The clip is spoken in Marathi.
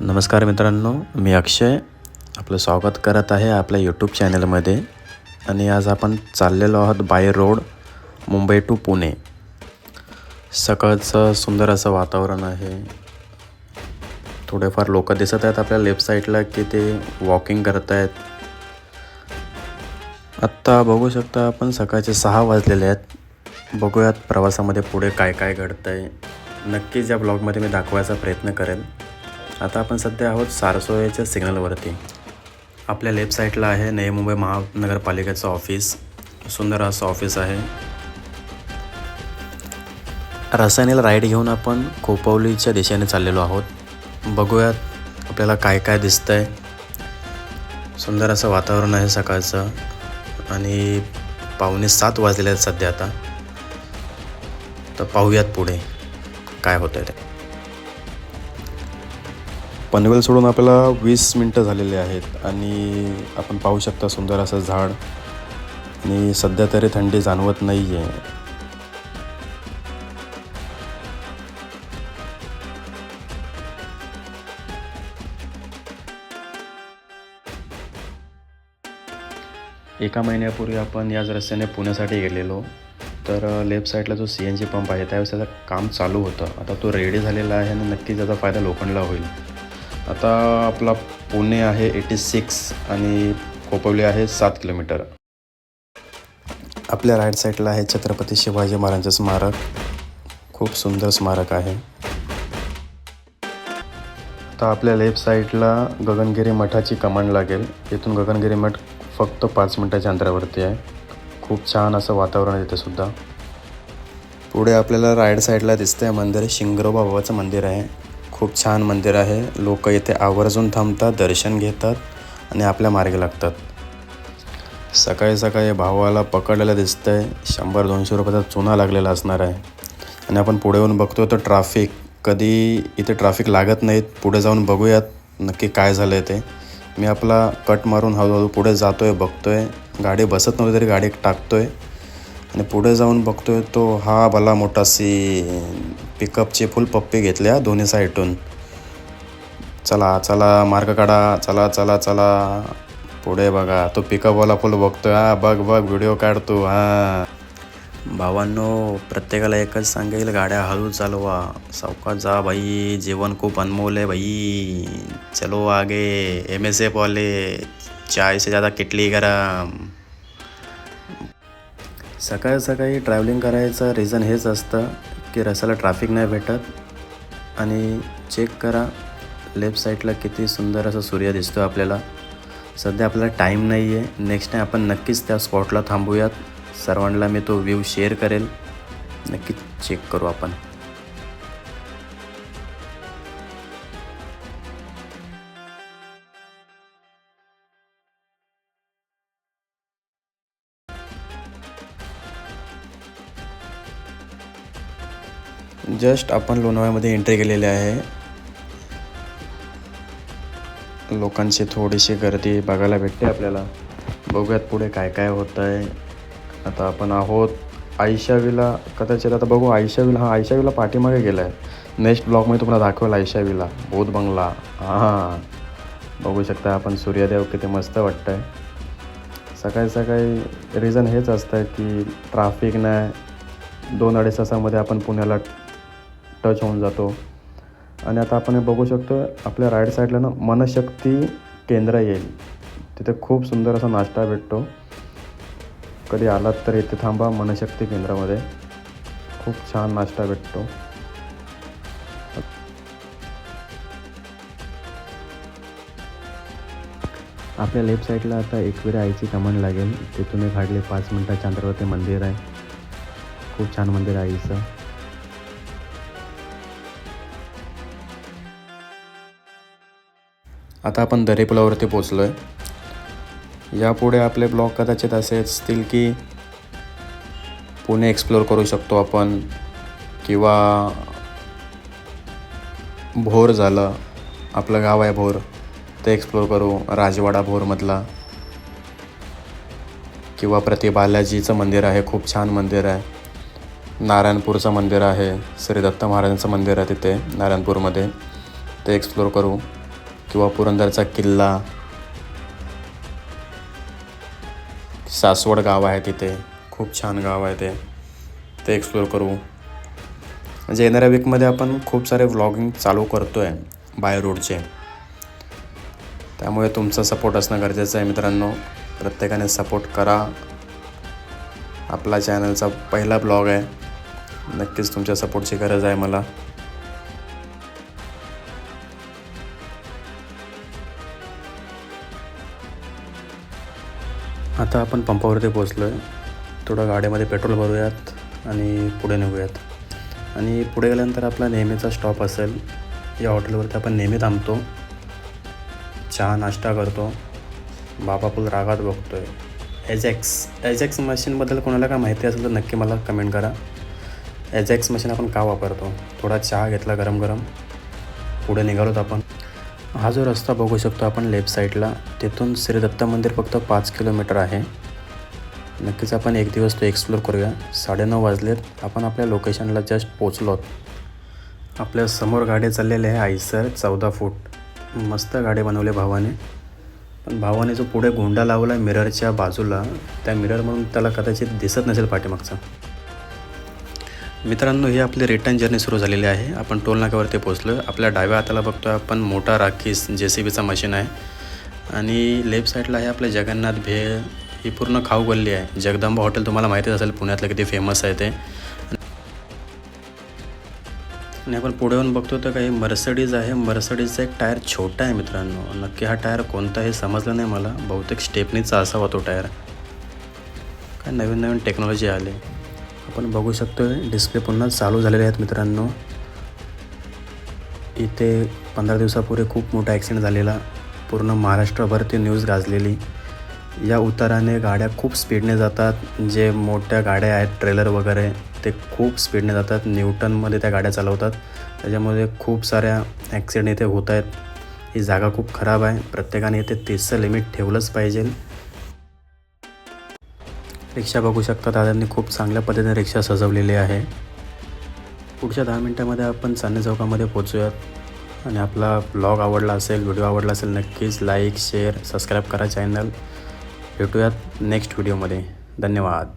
नमस्कार मित्रांनो, मी अक्षय आपलं स्वागत करत आहे आपल्या यूट्यूब चॅनलमध्ये. आणि आज आपण चाललेलो आहोत by road Mumbai to Pune. सकाळचं सुंदर असं वातावरण आहे. थोडेफार लोक दिसत आहेत आपल्या लेफ्ट साईडला की ते वॉकिंग करत आहेत. आत्ता बघू शकता आपण सकाळचे 6 वाजलेले आहेत. बघूयात प्रवासामध्ये पुढे काय काय घडतं आहे. नक्कीच या ब्लॉगमध्ये मी दाखवायचा प्रयत्न करेल. आता आपण सध्या आहोत सारसोळेच्या सिग्नलवरती. आपल्या लेफ्ट साईडला आहे नवी मुंबई महानगरपालिकेचं ऑफिस. सुंदर असं ऑफिस आहे. रसायनीला राईड घेऊन आपण खोपोलीच्या दिशेने चाललेलो आहोत. बघूयात आपल्याला काय काय दिसतंय. सुंदर असं वातावरण आहे सकाळचं आणि 6:45 वाजलेले आहेत सध्या आता. तर पाहूयात पुढे काय होतं आहे ते. पनवेल सोडून आपल्याला 20 मिनटं झालेले आहेत आणि आपण पाहू शकता सुंदर असं झाड आणि सध्या तरी थंडी जाणवत नाही आहे. एका महिन्यापूर्वी आपण याच रस्त्याने पुण्यासाठी गेलेलो. तर लेफ्ट साईडला जो CNG पंप आहे त्यावेळेस त्याचं काम चालू होतं. आता तो रेडी झालेला आहे आणि नक्कीच त्याचा फायदा लोखंडला होईल. आता आपला पुणे आहे 86 आणि खोपोली आहे 7 किलोमीटर. आपल्या राईट साईडला आहे छत्रपती शिवाजी महाराजांचं स्मारक. खूप सुंदर स्मारक आहे. आता आपल्या लेफ्ट साईडला गगनगिरी मठाची कमान लागेल. इथून गगनगिरी मठ फक्त 5 मिनटाच्या अंतरावरती आहे. खूप छान असं वातावरण आहे तिथे सुद्धा. पुढे आपल्याला राईट साईडला दिसतंय मंदिर. शिंगरोबा बाबाचं मंदिर आहे. खूप छान मंदिर आहे. लोक इथे आवर्जून थांबतात, दर्शन घेतात आणि आपल्या मार्गे लागतात. सकाळी सकाळी भावाला पकडलेलं दिसतंय. 100-200 रुपयाचा चुना लागलेला असणार आहे. आणि आपण पुढे येऊन बघतो तर ट्रॅफिक. कधी इथे ट्रॅफिक लागत नाहीत. पुढे जाऊन बघूयात नक्की काय झालं आहे ते. मी आपला कट मारून हळूहळू पुढे जातो आहे, बघतो आहे. गाडी बसत नव्हती तरी गाडी टाकतो आहे आणि पुढे जाऊन बघतो आहे तो हा भला मोठा पिकअपचे फुल पप्पे घेतल्या दोन्ही साईडून. चला चला मार्ग काढा. चला चला चला पुढे बघा तो पिकअपवाला फुल बघतोय. बघ व्हिडिओ काढतो. भावांनो, प्रत्येकाला एकच सांगेल, गाड्या हळू चालवा, सावकाश जा भाई. जीवन खूप अनमोल आहे भाई. चलो आगे. MSF वाले चाय से ज़्यादा किटली गरम. सकाळी सकाळी ट्रॅव्हलिंग करायचं रिझन हेच असतं की रस्त्याला ट्रॅफिक नाही भेटत. आणि चेक करा लेफ्ट साईडला किती सुंदर असं सूर्य दिसतो आपल्याला. सध्या आपल्याला टाईम नाही आहे. नेक्स्ट टाईम आपण नक्कीच त्या स्पॉटला थांबूयात. सर्वांना मी तो व्ह्यू शेअर करेल. नक्कीच चेक करू आपण. जस्ट आपण लोणावळ्यामध्ये एंट्री केलेली आहे. लोकांची थोडीशी गर्दी बघायला भेटते आपल्याला. बघूयात पुढे काय काय होतं आहे. आता आपण आहोत आयशा विला. कदाचित आता बघू आयशा विला. आयशा विला पाठीमागे गेला आहे. नेक्स्ट ब्लॉगमध्ये तुम्हाला दाखवेल आयशा विला, भूत बंगला. बघू शकता आपण सूर्यदेव किती मस्त वाटतं आहे. सकाळी सकाळी रिझन हेच असतं की ट्रॅफिक नाही. 2-2.5 तासामध्ये आपण पुण्याला टच होऊन जातो. आणि आता आपण बघू शकतो आपल्या राईट साईडला ना मनशक्ती केंद्र येईल. तिथे खूप सुंदर असा नाश्ता भेटतो. कधी आलात तर इथे थांबा. मनशक्ती केंद्रामध्ये खूप छान नाश्ता भेटतो. आपल्या लेफ्ट साईडला आता एकविरा आईची कमान लागेल. तिथून एक हार्डली 5 मिनटाच्या अंतरावरती मंदिर आहे. खूप छान मंदिर आहे आईचं. आता आपण दरेपुलावरती पोचलो आहे. यापुढे आपले ब्लॉग कदाचित असे असतील की पुणे एक्सप्लोअर करू शकतो आपण, किंवा भोर झालं, आपलं गाव आहे भोर, ते एक्सप्लोअर करू. राजवाडा भोरमधला, किंवा बालाजीचं मंदिर आहे. खूप छान मंदिर आहे. नारायणपूरचं मंदिर आहे. श्री दत्त महाराजांचं मंदिर आहे तिथे नारायणपूरमध्ये, ते एक्सप्लोअर करू. किंवा पुरंदरचा किल्ला, सासवड गाव आहे तिथे, खूप छान गाव आहे ते एक्सप्लोअर करू. म्हणजे येणाऱ्या वीकमध्ये आपण खूप सारे व्लॉगिंग चालू करतो आहे बाय रोडचे. त्यामुळे तुमचा सपोर्ट असणं गरजेचं आहे मित्रांनो. प्रत्येकाने सपोर्ट करा. आपला चॅनलचा पहिला ब्लॉग आहे. नक्कीच तुमच्या सपोर्टची गरज आहे मला. आता आपण पंपावरती पोचलो आहे. थोडं गाडीमध्ये पेट्रोल भरूयात आणि पुढे निघूयात. आणि पुढे गेल्यानंतर आपला नेहमीचा स्टॉप असेल. या हॉटेलवरती आपण नेहमी थांबतो, चहा नाश्ता करतो. बाबा फुल रागात बघतो आहे. एजॅक्स मशीनबद्दल कोणाला काय माहिती असेल तर नक्की मला कमेंट करा. एजॅक्स मशीन आपण का वापरतो. थोडा चहा घेतला गरम गरम, पुढे निघालोत आपण. हा जो रस्ता बघू शकतो आपण लेफ्ट साईडला, तिथून श्री दत्त मंदिर फक्त 5 किलोमीटर आहे. नक्कीच आपण एक दिवस तो एक्सप्लोर करूया. 9:30 वाजलेत. आपण आपल्या लोकेशनला जस्ट पोचलो. आपल्या समोर गाडी चाललेली आहे आयसर 14 फूट. मस्त गाडी बनवली भावाने. पण भावाने जो पुढे गोंडा लावला मिररच्या बाजूला, त्या मिररमधून त्याला कदाचित दिसत नसेल पाठीमागचा. मित्रांनो, ही आपली रिटर्न जर्नी सुरू झालेली आहे. आपण टोल नाक्यावरती पोचलो आहे. आपल्या डाव्या हाताला बघतो आपण मोठा राखीस JCBचा मशीन आहे. आणि लेफ्ट साईडला आहे आपलं जगन्नाथ भेळ. ही पूर्ण खाऊ गल्ली आहे. जगदंबा हॉटेल तुम्हाला माहितीच असेल पुण्यातलं किती फेमस आहे ते. आणि आपण पुढे येऊन बघतो तर काही मर्सडीज आहे. मर्सडीजचा एक टायर छोटा आहे मित्रांनो. नक्की हा टायर कोणता हे समजलं नाही मला. बहुतेक स्टेपनीचा असावा तो टायर. काय नवीन नवीन टेक्नॉलॉजी आले. आपण बघू शकतो डिस्प्ले पुन्हा चालू झालेले आहेत मित्रांनो. इथे 15 दिवसापूर्वी खूप मोठा ॲक्सिडेंट झालेला. पूर्ण महाराष्ट्रभर ती न्यूज गाजलेली. या उताराने गाड्या खूप स्पीडने जातात. जे मोठ्या गाड्या आहेत ट्रेलर वगैरे, ते खूप स्पीडने जातात. न्यूटनमध्ये त्या गाड्या चालवतात. त्याच्यामुळे खूप साऱ्या ॲक्सिडेंट इथे होत आहेत. ही जागा खूप खराब आहे. प्रत्येकाने इथे 30चं लिमिट ठेवलंच पाहिजे. रिक्षा बघू शकता, दादांनी खूप चांगल्या पद्धतीने रिक्षा सजवलेली आहे. पुढच्या 10 मिनटामध्ये आपण चांदणी चौकामध्ये पोचूयात. आणि आपला ब्लॉग आवडला असेल, व्हिडिओ आवडला असेल, नक्कीच लाईक शेअर सबस्क्राईब करा चॅनल. भेटूयात नेक्स्ट व्हिडिओमध्ये. धन्यवाद.